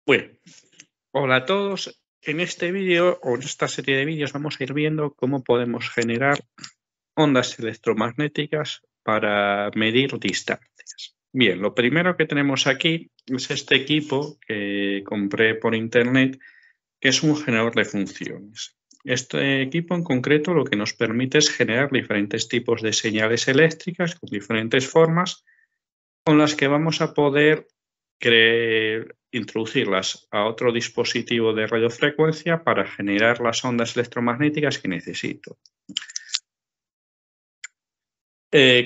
Bueno, hola a todos. En este vídeo o en esta serie de vídeos vamos a ir viendo cómo podemos generar ondas electromagnéticas para medir distancias. Bien, lo primero que tenemos aquí es este equipo que compré por internet, que es un generador de funciones. Este equipo en concreto lo que nos permite es generar diferentes tipos de señales eléctricas con diferentes formas con las que vamos a poder introducirlas a otro dispositivo de radiofrecuencia para generar las ondas electromagnéticas que necesito.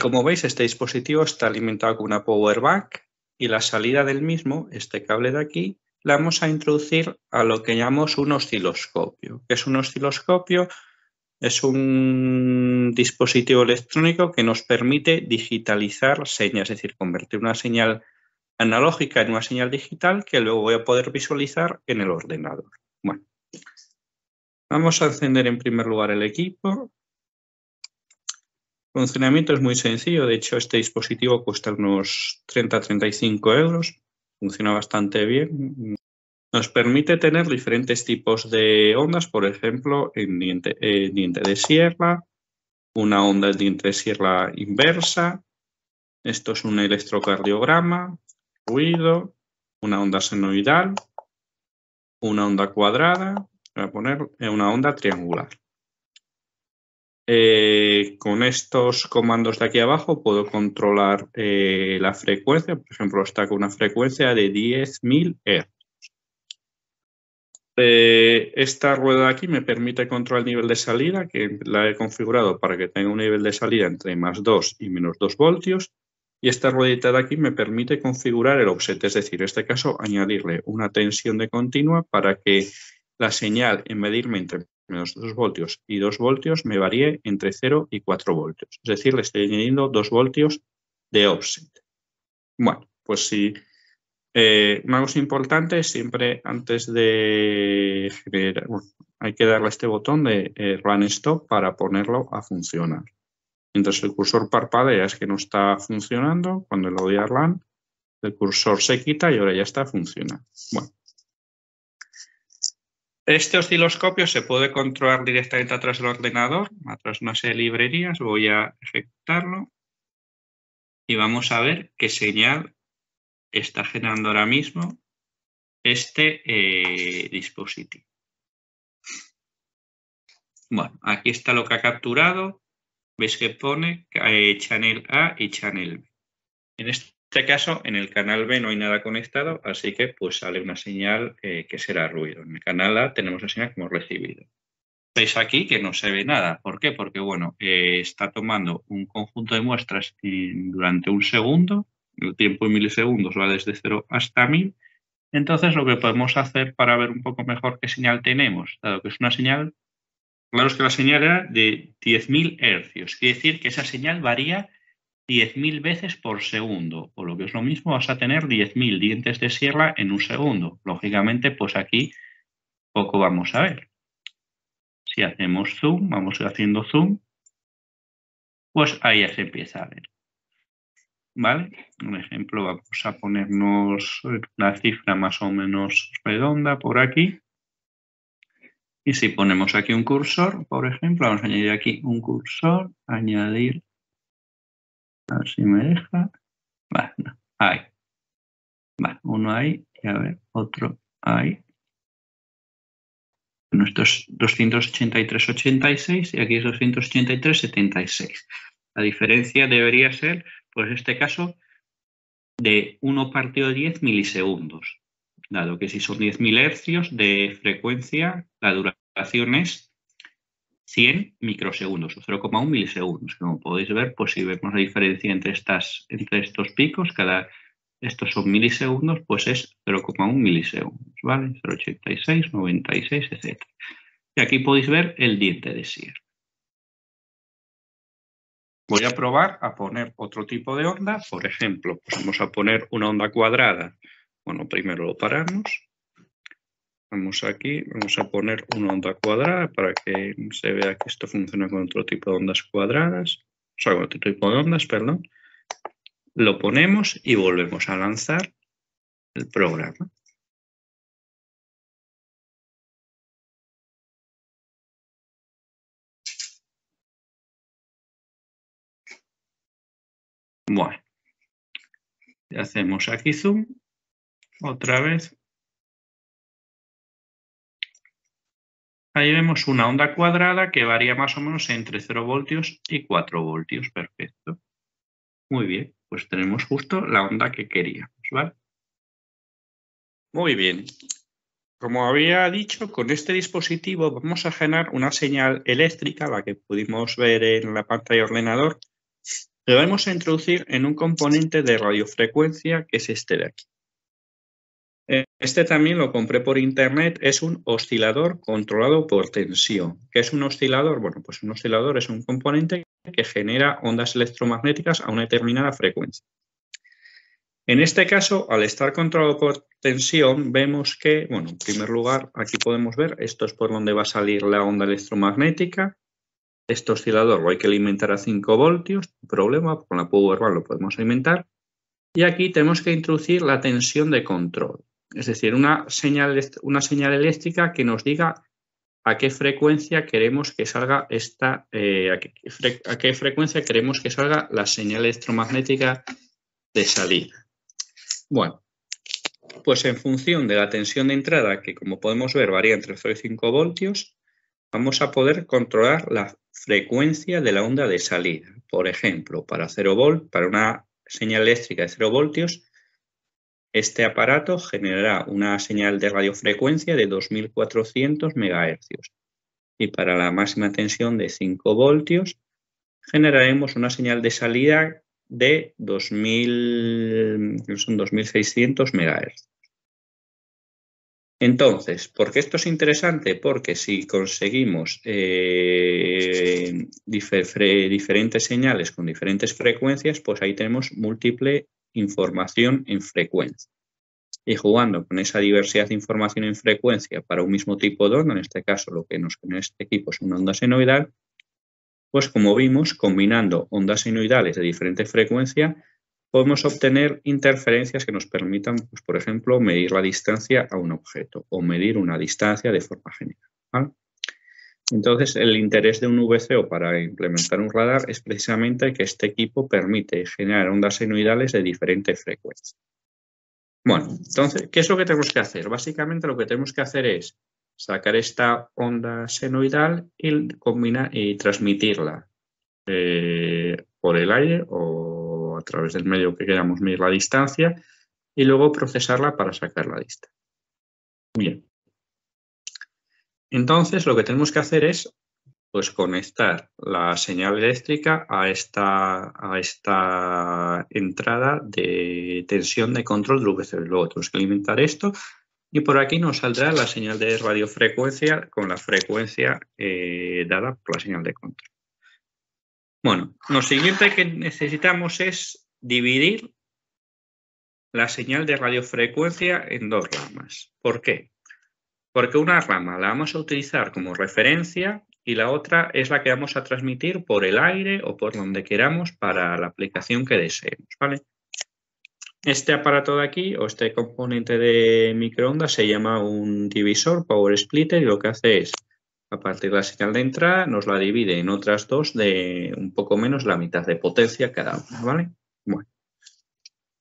Como veis, este dispositivo está alimentado con una power bank y la salida del mismo, este cable de aquí, la vamos a introducir a lo que llamamos un osciloscopio. ¿Qué es un osciloscopio? Es un dispositivo electrónico que nos permite digitalizar señas, es decir, convertir una señal analógica en una señal digital que luego voy a poder visualizar en el ordenador. Bueno, vamos a encender en primer lugar el equipo. El funcionamiento es muy sencillo, de hecho este dispositivo cuesta unos 30-35 euros, funciona bastante bien. Nos permite tener diferentes tipos de ondas, por ejemplo, en diente de sierra, una onda en diente de sierra inversa, esto es un electrocardiograma, ruido, una onda senoidal, una onda cuadrada, voy a poner una onda triangular. Con estos comandos de aquí abajo puedo controlar la frecuencia, por ejemplo, está con una frecuencia de 10.000 Hz. Esta rueda de aquí me permite controlar el nivel de salida, que la he configurado para que tenga un nivel de salida entre +2 y -2 voltios. Y esta ruedita de aquí me permite configurar el offset, es decir, en este caso añadirle una tensión de continua para que la señal en medirme entre -2 voltios y 2 voltios me varíe entre 0 y 4 voltios. Es decir, le estoy añadiendo 2 voltios de offset. Bueno, pues si una cosa importante, siempre antes de generar, hay que darle a este botón de Run Stop para ponerlo a funcionar. Mientras el cursor parpadea es que no está funcionando. Cuando le doy a Run, el cursor se quita y ahora ya está funcionando. Bueno. Este osciloscopio se puede controlar directamente a través del ordenador, a través de una serie de librerías. Voy a ejecutarlo y vamos a ver qué señal está generando ahora mismo este dispositivo. Bueno, aquí está lo que ha capturado. Veis que pone Channel A y Channel B. En este caso, en el canal B no hay nada conectado, así que pues sale una señal que será ruido. En el canal A tenemos la señal que hemos recibido. Veis aquí que no se ve nada. ¿Por qué? Porque bueno, está tomando un conjunto de muestras durante un segundo. El tiempo en milisegundos va desde 0 hasta 1000. Entonces lo que podemos hacer para ver un poco mejor qué señal tenemos, dado que es una señal, claro es que la señal era de 10.000 hercios. Quiere decir que esa señal varía 10.000 veces por segundo, o lo que es lo mismo, vas a tener 10.000 dientes de sierra en un segundo. Lógicamente, pues aquí poco vamos a ver. Si hacemos zoom, vamos haciendo zoom, pues ahí ya se empieza a ver. ¿Vale? Un ejemplo, vamos a ponernos una cifra más o menos redonda por aquí. Y si ponemos aquí un cursor, por ejemplo, vamos a añadir aquí un cursor, añadir, a ver si me deja. Vale, no, ahí. Vale, uno ahí y a ver, otro ahí. Bueno, esto es 283,86 y aquí es 283,76. La diferencia debería ser, pues en este caso, de 1/10 milisegundos. Dado que si son 10.000 hercios de frecuencia, la duración es 100 microsegundos o 0,1 milisegundos. Como podéis ver, pues si vemos la diferencia entre estos picos, estos son milisegundos, pues es 0,1 milisegundos, ¿vale? 0,86, 96, etc. Y aquí podéis ver el diente de sierra. Voy a probar a poner otro tipo de onda. Por ejemplo, pues vamos a poner una onda cuadrada. Bueno, primero lo paramos. Vamos aquí, vamos a poner una onda cuadrada para que se vea que esto funciona con otro tipo de ondas cuadradas. O sea, con otro tipo de ondas, perdón. Lo ponemos y volvemos a lanzar el programa. Bueno, hacemos aquí zoom, otra vez. Ahí vemos una onda cuadrada que varía más o menos entre 0 voltios y 4 voltios. Perfecto. Muy bien, pues tenemos justo la onda que queríamos, ¿vale? Muy bien. Como había dicho, con este dispositivo vamos a generar una señal eléctrica, la que pudimos ver en la pantalla de ordenador, que vamos a introducir en un componente de radiofrecuencia que es este de aquí. Este también lo compré por internet, es un oscilador controlado por tensión. ¿Qué es un oscilador? Bueno, pues un oscilador es un componente que genera ondas electromagnéticas a una determinada frecuencia. En este caso, al estar controlado por tensión, vemos que, bueno, en primer lugar, aquí podemos ver, esto es por donde va a salir la onda electromagnética. Este oscilador lo hay que alimentar a 5 voltios, no hay problema, con la Powerbar lo podemos alimentar. Y aquí tenemos que introducir la tensión de control. Es decir, una señal eléctrica que nos diga a qué frecuencia queremos que salga a qué frecuencia queremos que salga la señal electromagnética de salida. Bueno, pues en función de la tensión de entrada, que como podemos ver varía entre 0 y 5 voltios, vamos a poder controlar la frecuencia de la onda de salida. Por ejemplo, para una señal eléctrica de 0 voltios, este aparato generará una señal de radiofrecuencia de 2400 MHz y para la máxima tensión de 5 voltios generaremos una señal de salida de 2600 MHz. Entonces, ¿por qué esto es interesante? Porque si conseguimos diferentes señales con diferentes frecuencias, pues ahí tenemos múltiple información en frecuencia. Y jugando con esa diversidad de información en frecuencia para un mismo tipo de onda, en este caso lo que nos genera este equipo es una onda senoidal, pues como vimos, combinando ondas senoidales de diferente frecuencia, podemos obtener interferencias que nos permitan, pues, por ejemplo, medir la distancia a un objeto o medir una distancia de forma general, ¿vale? Entonces, el interés de un VCO para implementar un radar es precisamente que este equipo permite generar ondas senoidales de diferente frecuencia. Bueno, entonces, ¿qué es lo que tenemos que hacer? Básicamente lo que tenemos que hacer es sacar esta onda senoidal y transmitirla por el aire o a través del medio que queramos medir la distancia y luego procesarla para sacar la distancia. Bien. Entonces, lo que tenemos que hacer es pues conectar la señal eléctrica a esta entrada de tensión de control del VCO. Luego tenemos que alimentar esto y por aquí nos saldrá la señal de radiofrecuencia con la frecuencia dada por la señal de control. Bueno, lo siguiente que necesitamos es dividir la señal de radiofrecuencia en dos ramas. ¿Por qué? Porque una rama la vamos a utilizar como referencia y la otra es la que vamos a transmitir por el aire o por donde queramos para la aplicación que deseemos, ¿vale? Este aparato de aquí o este componente de microondas se llama un divisor, power splitter, y lo que hace es, a partir de la señal de entrada, nos la divide en otras dos de un poco menos la mitad de potencia cada una, ¿vale? Bueno,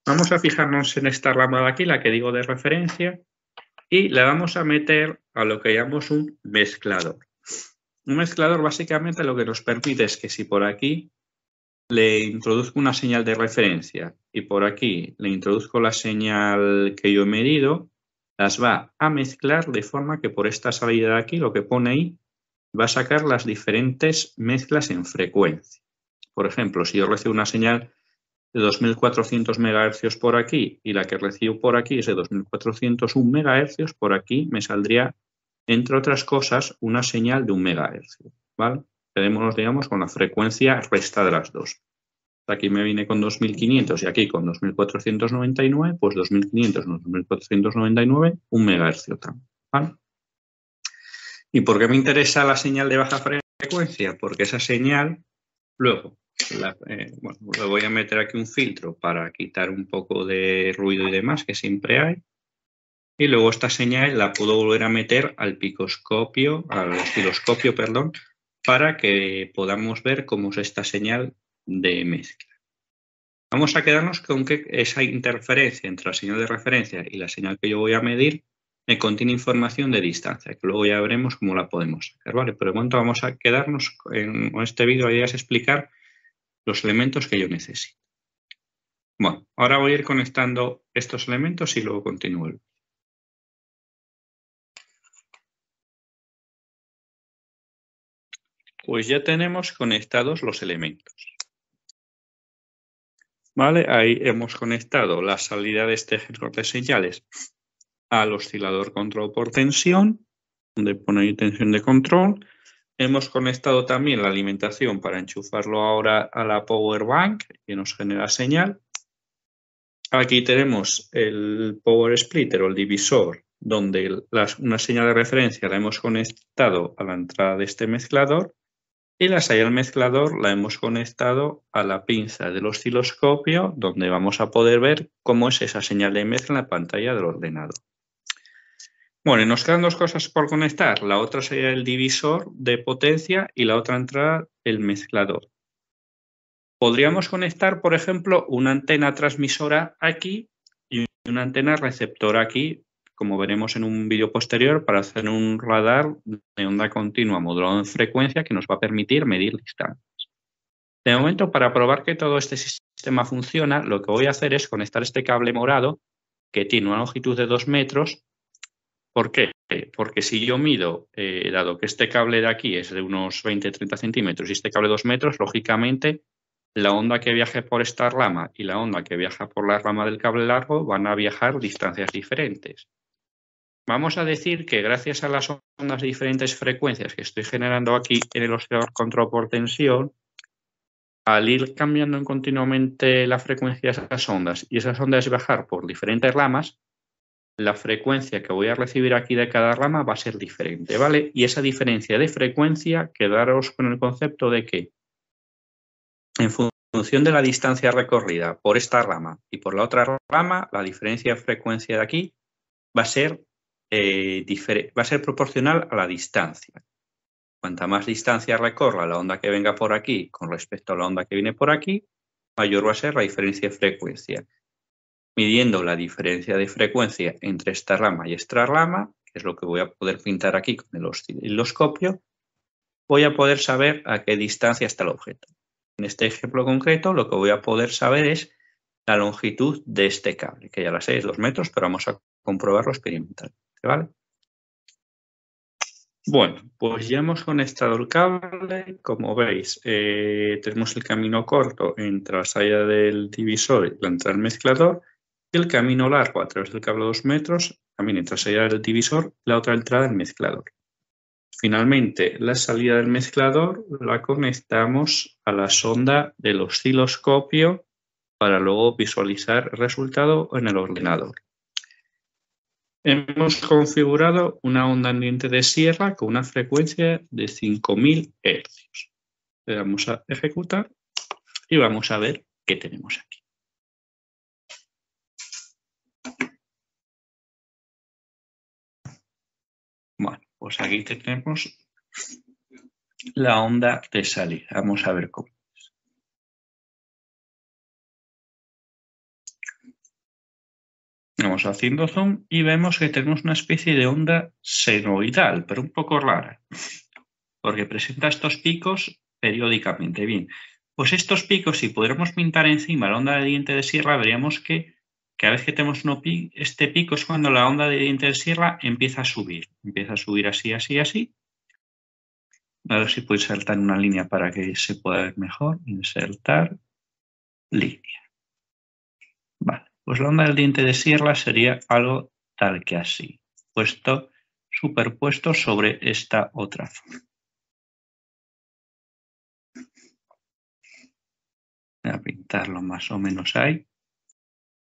vamos a fijarnos en esta rama de aquí, la que digo de referencia, y la vamos a meter a lo que llamamos un mezclador. Un mezclador básicamente lo que nos permite es que si por aquí le introduzco una señal de referencia y por aquí le introduzco la señal que yo he medido, las va a mezclar de forma que por esta salida de aquí, lo que pone ahí, va a sacar las diferentes mezclas en frecuencia. Por ejemplo, si yo recibo una señal de 2400 MHz por aquí y la que recibo por aquí es de 2401 MHz, por aquí me saldría, entre otras cosas, una señal de 1 MHz, ¿vale? Quedémonos, digamos, con la frecuencia resta de las dos. Aquí me viene con 2500 y aquí con 2499, pues 2500 más 2499, 1 MHz también, ¿vale? ¿Y por qué me interesa la señal de baja frecuencia? Porque esa señal, luego, bueno, le voy a meter aquí un filtro para quitar un poco de ruido y demás que siempre hay. Y luego esta señal la puedo volver a meter al osciloscopio, perdón, para que podamos ver cómo es esta señal de mezcla. Vamos a quedarnos con que esa interferencia entre la señal de referencia y la señal que yo voy a medir me contiene información de distancia, que luego ya veremos cómo la podemos sacar, ¿vale? Por el momento vamos a quedarnos en este vídeo, la idea es explicar los elementos que yo necesito. Bueno, ahora voy a ir conectando estos elementos y luego continúo. Pues ya tenemos conectados los elementos. ¿Vale? Ahí hemos conectado la salida de este gestor de señales al oscilador control por tensión, donde pone ahí tensión de control. Hemos conectado también la alimentación para enchufarlo ahora a la power bank que nos genera señal. Aquí tenemos el power splitter o el divisor, donde una señal de referencia la hemos conectado a la entrada de este mezclador y la señal mezclador la hemos conectado a la pinza del osciloscopio, donde vamos a poder ver cómo es esa señal de mezcla en la pantalla del ordenador. Bueno, y nos quedan dos cosas por conectar. La otra sería el divisor de potencia y la otra entrada el mezclador. Podríamos conectar, por ejemplo, una antena transmisora aquí y una antena receptora aquí, como veremos en un vídeo posterior, para hacer un radar de onda continua modulado en frecuencia que nos va a permitir medir distancias. De momento, para probar que todo este sistema funciona, lo que voy a hacer es conectar este cable morado que tiene una longitud de 2 metros. ¿Por qué? Porque si yo mido, dado que este cable de aquí es de unos 20-30 centímetros y este cable 2 metros, lógicamente la onda que viaje por esta rama y la onda que viaja por la rama del cable largo van a viajar distancias diferentes. Vamos a decir que gracias a las ondas de diferentes frecuencias que estoy generando aquí en el oscilador control por tensión, al ir cambiando continuamente la frecuencia de esas ondas y esas ondas viajar por diferentes ramas, la frecuencia que voy a recibir aquí de cada rama va a ser diferente, ¿vale? Y esa diferencia de frecuencia, quedaros con el concepto de que en función de la distancia recorrida por esta rama y por la otra rama, la diferencia de frecuencia de aquí va a ser proporcional a la distancia. Cuanta más distancia recorra la onda que venga por aquí con respecto a la onda que viene por aquí, mayor va a ser la diferencia de frecuencia. Midiendo la diferencia de frecuencia entre esta rama y esta rama, que es lo que voy a poder pintar aquí con el osciloscopio, voy a poder saber a qué distancia está el objeto. En este ejemplo concreto, lo que voy a poder saber es la longitud de este cable, que ya la sé, es 2 metros, pero vamos a comprobarlo experimentalmente, ¿vale? Bueno, pues ya hemos conectado el cable. Como veis, tenemos el camino corto entre la salida del divisor y la entrada del mezclador, y el camino largo a través del cable 2 metros, también entre la salida del divisor y la otra entrada del mezclador. Finalmente, la salida del mezclador la conectamos a la sonda del osciloscopio para luego visualizar el resultado en el ordenador. Hemos configurado una onda en diente de sierra con una frecuencia de 5000 Hz. Le damos a ejecutar y vamos a ver qué tenemos aquí. Bueno, pues aquí tenemos la onda de salida. Vamos a ver cómo es. Vamos haciendo zoom y vemos que tenemos una especie de onda senoidal, pero un poco rara, porque presenta estos picos periódicamente. Bien, pues estos picos, si pudiéramos pintar encima la onda de diente de sierra, veríamos que cada vez que tenemos este pico es cuando la onda de diente de sierra empieza a subir. Empieza a subir así, así, así. A ver si puedo insertar una línea para que se pueda ver mejor. Insertar línea. Vale, pues la onda del diente de sierra sería algo tal que así, superpuesto sobre esta otra zona. Voy a pintarlo más o menos ahí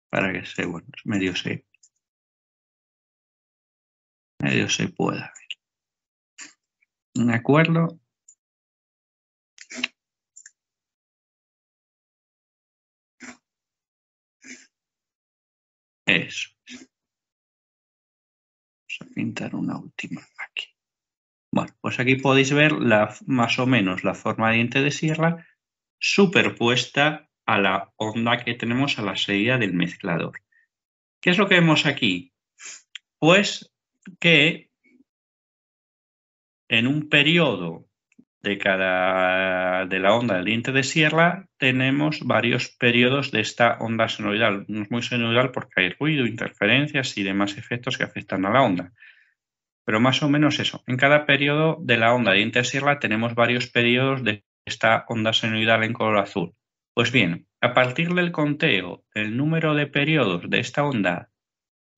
para que se, bueno, medio se pueda ver. ¿De acuerdo? Eso. Vamos a pintar una última aquí. Bueno, pues aquí podéis ver más o menos la forma de diente de sierra superpuesta a la onda que tenemos a la salida del mezclador. ¿Qué es lo que vemos aquí? Pues que en un periodo de la onda del diente de sierra tenemos varios periodos de esta onda senoidal. No es muy senoidal porque hay ruido, interferencias y demás efectos que afectan a la onda. Pero más o menos eso. En cada periodo de la onda de diente de sierra tenemos varios periodos de esta onda senoidal en color azul. Pues bien, a partir del conteo del número de periodos de esta onda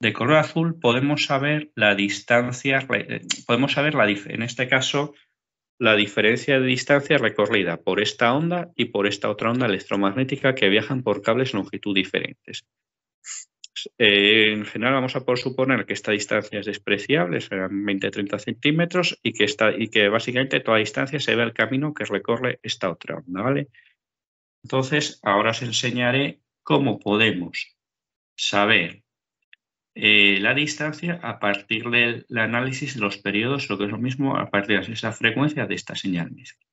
de color azul podemos saber la distancia, en este caso, la diferencia de distancia recorrida por esta onda y por esta otra onda electromagnética que viajan por cables longitud diferentes. En general vamos a poder suponer que esta distancia es despreciable, serán 20-30 centímetros, y que básicamente toda distancia se ve el camino que recorre esta otra onda, ¿vale? Entonces, ahora os enseñaré cómo podemos saber la distancia a partir del análisis de los periodos, lo que es lo mismo a partir de esa frecuencia de esta señal misma.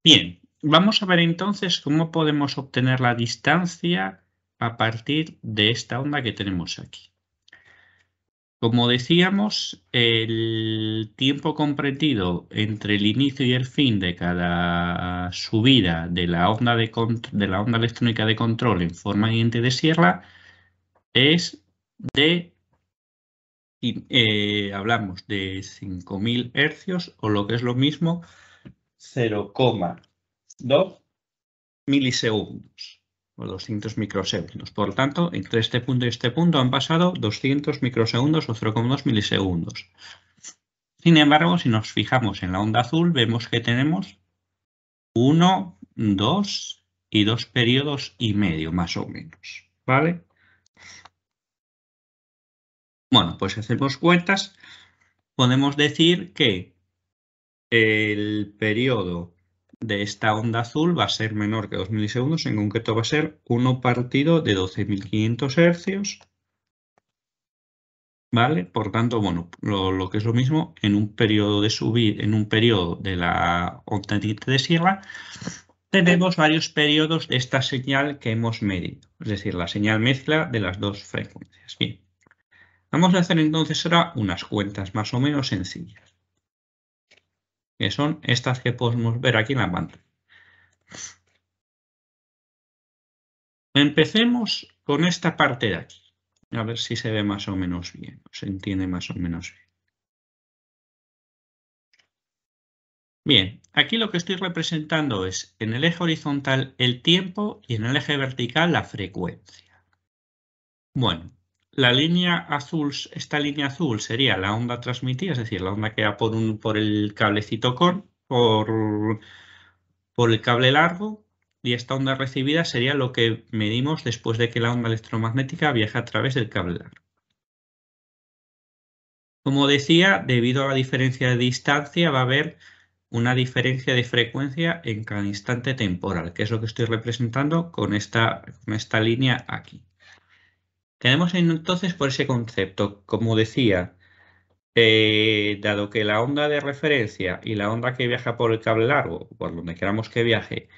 Bien, vamos a ver entonces cómo podemos obtener la distancia a partir de esta onda que tenemos aquí. Como decíamos, el tiempo comprendido entre el inicio y el fin de cada subida de la onda electrónica de control en forma de diente de sierra es de, hablamos de 5.000 hercios, o lo que es lo mismo, 0,2 milisegundos o 200 microsegundos. Por tanto, entre este punto y este punto han pasado 200 microsegundos o 0,2 milisegundos. Sin embargo, si nos fijamos en la onda azul, vemos que tenemos 1, 2 y 2 periodos y medio, más o menos, ¿vale? Bueno, pues si hacemos cuentas, podemos decir que el periodo de esta onda azul va a ser menor que 2 milisegundos, en concreto va a ser 1 partido de 12.500 hercios, ¿vale? Por tanto, bueno, lo que es lo mismo, en un periodo de la onda de sierra, tenemos varios periodos de esta señal que hemos medido, es decir, la señal mezcla de las dos frecuencias. Bien, vamos a hacer entonces ahora unas cuentas más o menos sencillas, que son estas que podemos ver aquí en la pantalla. Empecemos con esta parte de aquí, a ver si se ve más o menos bien, se entiende más o menos bien. Bien, aquí lo que estoy representando es en el eje horizontal el tiempo y en el eje vertical la frecuencia. Bueno, la línea azul, esta línea azul sería la onda transmitida, es decir, la onda que va por el cablecito por el cable largo, y esta onda recibida sería lo que medimos después de que la onda electromagnética viaja a través del cable largo. Como decía, debido a la diferencia de distancia va a haber una diferencia de frecuencia en cada instante temporal, que es lo que estoy representando con esta línea aquí. Tenemos entonces por ese concepto, como decía, dado que la onda de referencia y la onda que viaja por el cable largo, por donde queramos que viaje,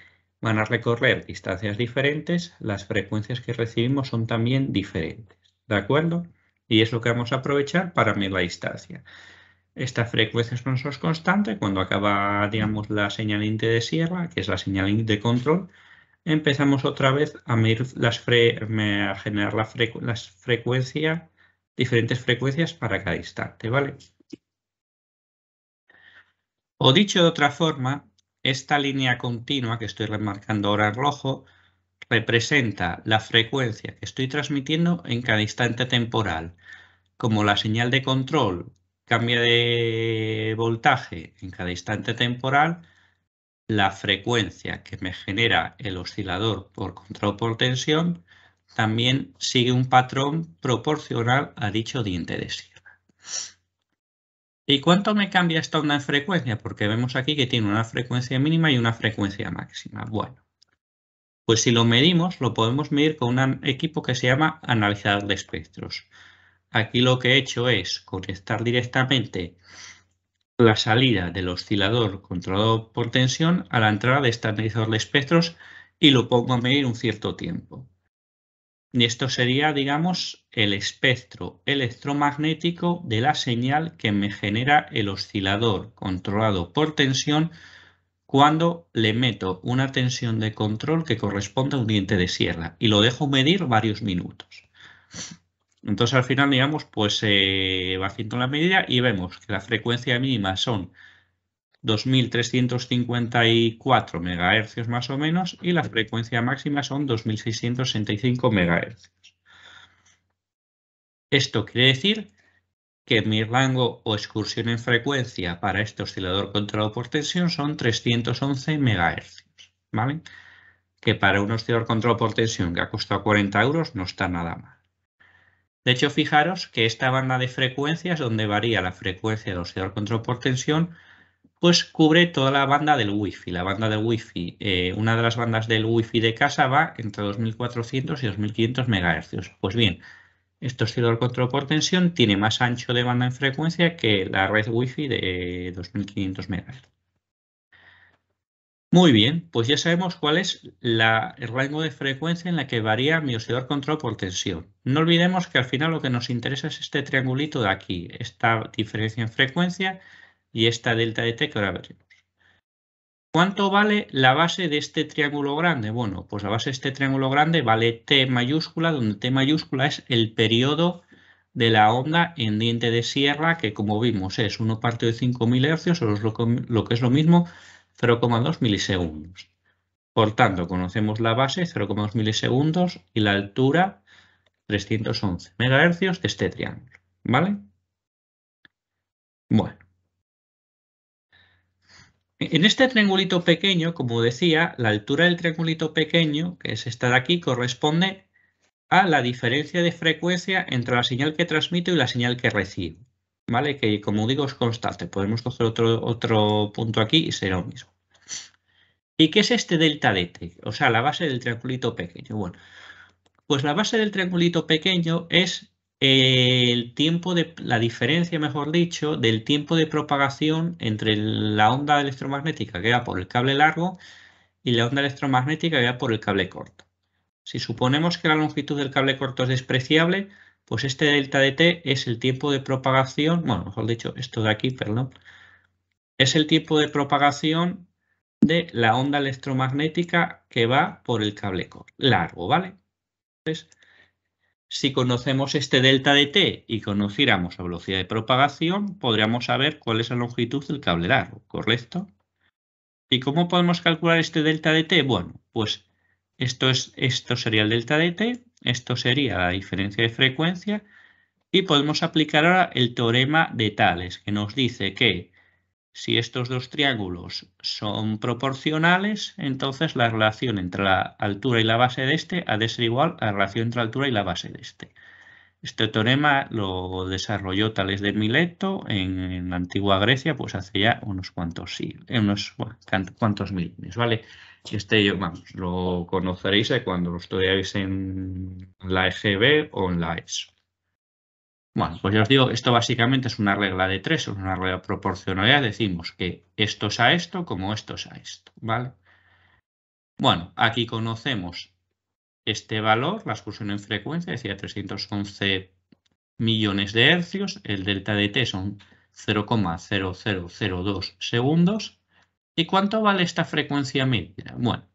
van a recorrer distancias diferentes, las frecuencias que recibimos son también diferentes, ¿de acuerdo? Y es lo que vamos a aprovechar para medir la distancia. Esta frecuencia es constante. Cuando acaba, digamos, la señal de sierra, que es la señal de control, empezamos otra vez a medir a generar diferentes frecuencias para cada instante, ¿vale? O dicho de otra forma, esta línea continua que estoy remarcando ahora en rojo representa la frecuencia que estoy transmitiendo en cada instante temporal. Como la señal de control cambia de voltaje en cada instante temporal, la frecuencia que me genera el oscilador por control por tensión también sigue un patrón proporcional a dicho diente de sierra. ¿Y cuánto me cambia esta onda en frecuencia? Porque vemos aquí que tiene una frecuencia mínima y una frecuencia máxima. Bueno, pues si lo medimos, lo podemos medir con un equipo que se llama analizador de espectros. Aquí lo que he hecho es conectar directamente la salida del oscilador controlado por tensión a la entrada de este analizador de espectros, y lo pongo a medir un cierto tiempo. Y esto sería, digamos, el espectro electromagnético de la señal que me genera el oscilador controlado por tensión cuando le meto una tensión de control que corresponde a un diente de sierra y lo dejo medir varios minutos. Entonces al final, digamos, pues va haciendo la medida y vemos que la frecuencia mínima son 2.354 MHz más o menos y la frecuencia máxima son 2.665 MHz. Esto quiere decir que mi rango o excursión en frecuencia para este oscilador controlado por tensión son 311 MHz, ¿vale? Que para un oscilador controlado por tensión que ha costado 40 euros no está nada mal. De hecho, fijaros que esta banda de frecuencias, donde varía la frecuencia del oscilador controlado por tensión, pues cubre toda la banda del Wi-Fi. La banda del Wi-Fi, una de las bandas del Wi-Fi de casa va entre 2.400 y 2.500 MHz. Pues bien, este oscilador controlado por tensión tiene más ancho de banda en frecuencia que la red Wi-Fi de 2.500 MHz. Muy bien, pues ya sabemos cuál es el rango de frecuencia en la que varía mi oscilador controlado por tensión. No olvidemos que al final lo que nos interesa es este triangulito de aquí, esta diferencia en frecuencia y esta delta de t que ahora veremos. ¿Cuánto vale la base de este triángulo grande? Bueno, pues la base de este triángulo grande vale t mayúscula, donde t mayúscula es el periodo de la onda en diente de sierra, que como vimos es 1 partido de 5.000 Hz, o lo que es lo mismo, 0,2 milisegundos. Por tanto, conocemos la base, 0,2 milisegundos, y la altura, 311 MHz de este triángulo, ¿vale? Bueno. En este triangulito pequeño, como decía, la altura del triangulito pequeño, que es esta de aquí, corresponde a la diferencia de frecuencia entre la señal que transmito y la señal que recibo, ¿vale? Que como digo es constante. Podemos coger otro punto aquí y será lo mismo. ¿Y qué es este delta de t? O sea, la base del triangulito pequeño. Bueno, pues la base del triangulito pequeño es el tiempo la diferencia, mejor dicho, del tiempo de propagación entre la onda electromagnética que va por el cable largo y la onda electromagnética que va por el cable corto. Si suponemos que la longitud del cable corto es despreciable, pues este delta de t es el tiempo de propagación, bueno, mejor dicho, esto de aquí, perdón, es el tiempo de propagación de la onda electromagnética que va por el cable largo, ¿vale? Entonces, si conocemos este delta de t y conociéramos la velocidad de propagación, podríamos saber cuál es la longitud del cable largo, ¿correcto? ¿Y cómo podemos calcular este delta de t? Bueno, pues esto sería el delta de t, esto sería la diferencia de frecuencia y podemos aplicar ahora el teorema de Tales, que nos dice que si estos dos triángulos son proporcionales, entonces la relación entre la altura y la base de este ha de ser igual a la relación entre la altura y la base de este. Este teorema lo desarrolló Tales de Mileto en la antigua Grecia, pues hace ya unos cuantos siglos, cuantos milenios, ¿vale? Vamos, lo conoceréis cuando lo estudiáis en la EGB o en la ESO. Bueno, pues ya os digo, esto básicamente es una regla de tres, es una regla de proporcionalidad. Decimos que esto es a esto como esto es a esto, ¿vale? Bueno, aquí conocemos este valor, la excursión en frecuencia, decía 311 millones de hercios, el delta de t son 0,0002 segundos. ¿Y cuánto vale esta frecuencia medida? Bueno,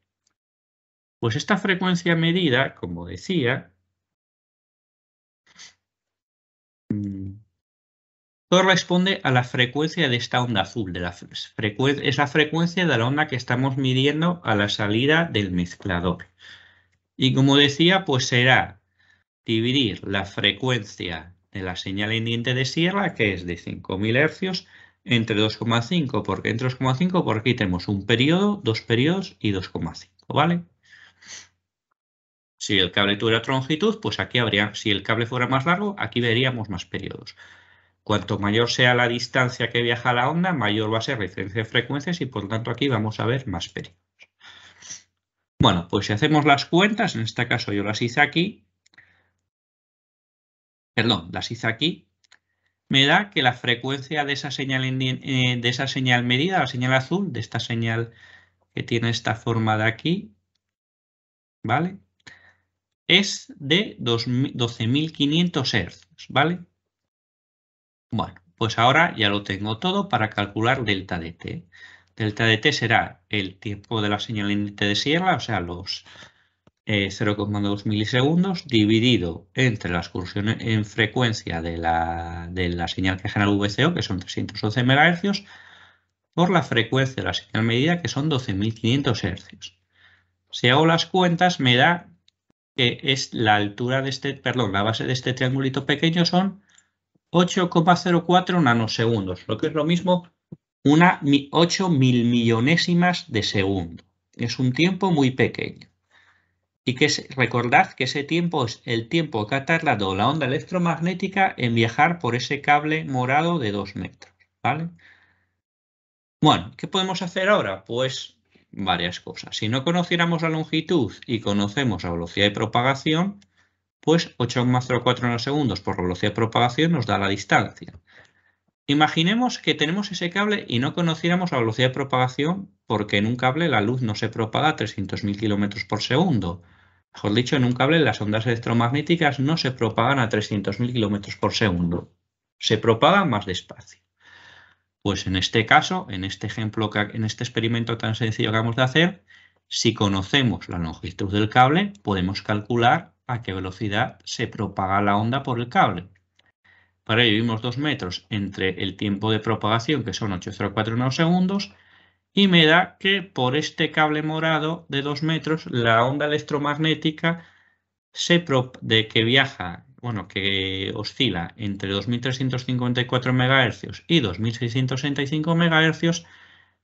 pues esta frecuencia medida, como decía, corresponde a la frecuencia de esta onda azul. Es la frecuencia de la onda que estamos midiendo a la salida del mezclador. Y como decía, pues será dividir la frecuencia de la señal en diente de sierra, que es de 5.000 Hz, entre 2,5, porque entre 2,5 por aquí tenemos un periodo, dos periodos y 2,5, ¿vale? Si el cable tuviera otra longitud, pues aquí habría, si el cable fuera más largo, aquí veríamos más periodos. Cuanto mayor sea la distancia que viaja la onda, mayor va a ser la diferencia de frecuencias y por lo tanto aquí vamos a ver más periodos. Bueno, pues si hacemos las cuentas, en este caso yo las hice aquí, me da que la frecuencia de esa señal, esa señal medida, la señal azul, de esta señal que tiene esta forma de aquí, ¿vale? Es de 12.500 Hz, ¿vale? Bueno, pues ahora ya lo tengo todo para calcular delta de t. Delta de t será el tiempo de la señal en t de sierra, o sea, los 0,2 milisegundos, dividido entre la excursión en frecuencia de la señal que genera el VCO, que son 311 MHz, por la frecuencia de la señal medida, que son 12.500 Hz. Si hago las cuentas, me da que es la altura de la base de este triangulito pequeño son 8,04 nanosegundos, lo que es lo mismo 8 mil millonésimas de segundo. Es un tiempo muy pequeño. Y recordad que ese tiempo es el tiempo que ha tardado la onda electromagnética en viajar por ese cable morado de 2 metros, ¿vale? Bueno, ¿qué podemos hacer ahora? Pues varias cosas. Si no conociéramos la longitud y conocemos la velocidad de propagación, pues 8,04 nanosegundos por la velocidad de propagación nos da la distancia. Imaginemos que tenemos ese cable y no conociéramos la velocidad de propagación porque en un cable la luz no se propaga a 300.000 km por segundo. Mejor dicho, en un cable las ondas electromagnéticas no se propagan a 300.000 km por segundo. Se propagan más despacio. Pues en este caso, en este ejemplo, en este experimento tan sencillo que acabamos de hacer, si conocemos la longitud del cable, podemos calcular a qué velocidad se propaga la onda por el cable. Para ello vimos 2 metros entre el tiempo de propagación, que son 8,04 nanosegundos, y me da que por este cable morado de 2 metros, la onda electromagnética que viaja, bueno, que oscila entre 2.354 MHz y 2.665 MHz,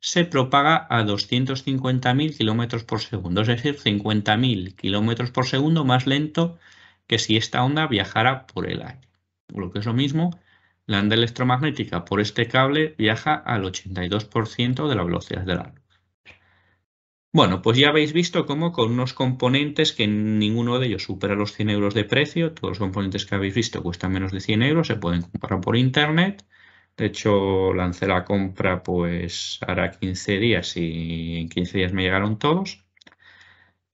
se propaga a 250.000 km por segundo, es decir, 50.000 km por segundo más lento que si esta onda viajara por el aire. Lo que es lo mismo, la onda electromagnética por este cable viaja al 82% de la velocidad de la luz. Bueno, pues ya habéis visto cómo con unos componentes que ninguno de ellos supera los 100 euros de precio, todos los componentes que habéis visto cuestan menos de 100 euros, se pueden comprar por internet. De hecho, lancé la compra pues hará 15 días y en 15 días me llegaron todos.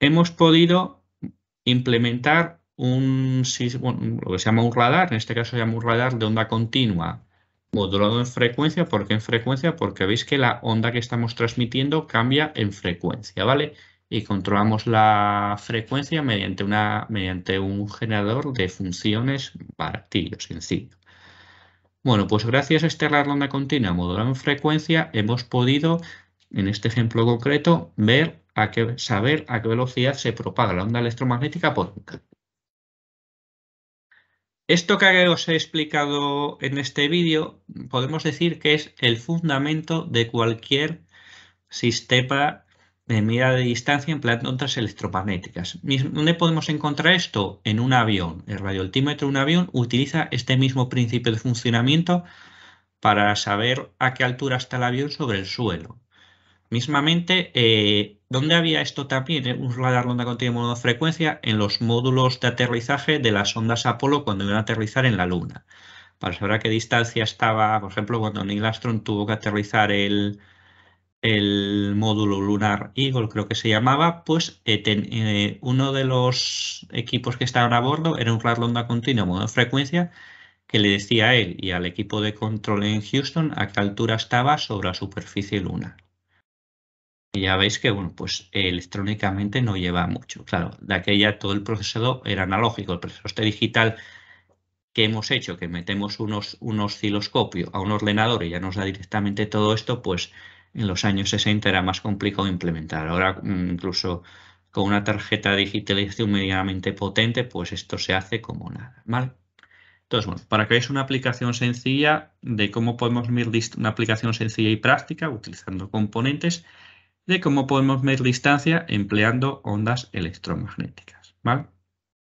Hemos podido implementar lo que se llama un radar, en este caso se llama un radar de onda continua modulado en frecuencia. ¿Por qué en frecuencia? Porque veis que la onda que estamos transmitiendo cambia en frecuencia, ¿vale? Y controlamos la frecuencia mediante un generador de funciones baratillo, sencillo. Bueno, pues gracias a este radar de onda continua modulado en frecuencia hemos podido, en este ejemplo concreto, saber a qué velocidad se propaga la onda electromagnética por un cable. Esto que os he explicado en este vídeo podemos decir que es el fundamento de cualquier sistema de medida de distancia empleando ondas electromagnéticas. ¿Dónde podemos encontrar esto? En un avión. El radioaltímetro de un avión utiliza este mismo principio de funcionamiento para saber a qué altura está el avión sobre el suelo. Mismamente, ¿dónde había esto también? Un radar de onda continua de monofrecuencia en los módulos de aterrizaje de las sondas Apolo cuando iban a aterrizar en la Luna. Para saber a qué distancia estaba, por ejemplo, cuando Neil Armstrong tuvo que aterrizar el módulo Lunar Eagle, creo que se llamaba, pues uno de los equipos que estaban a bordo era un radar de onda continua de monofrecuencia que le decía a él y al equipo de control en Houston a qué altura estaba sobre la superficie lunar. Y ya veis que, bueno, pues electrónicamente no lleva mucho. Claro, de aquella todo el procesador era analógico. El procesador digital que hemos hecho, que metemos un osciloscopio a un ordenador y ya nos da directamente todo esto, pues en los años 60 era más complicado implementar. Ahora, incluso con una tarjeta de digitalización medianamente potente, pues esto se hace como nada, ¿vale? Entonces, bueno, para que veáis una aplicación sencilla de cómo podemos medir una aplicación sencilla y práctica utilizando componentes de cómo podemos medir distancia empleando ondas electromagnéticas, ¿vale?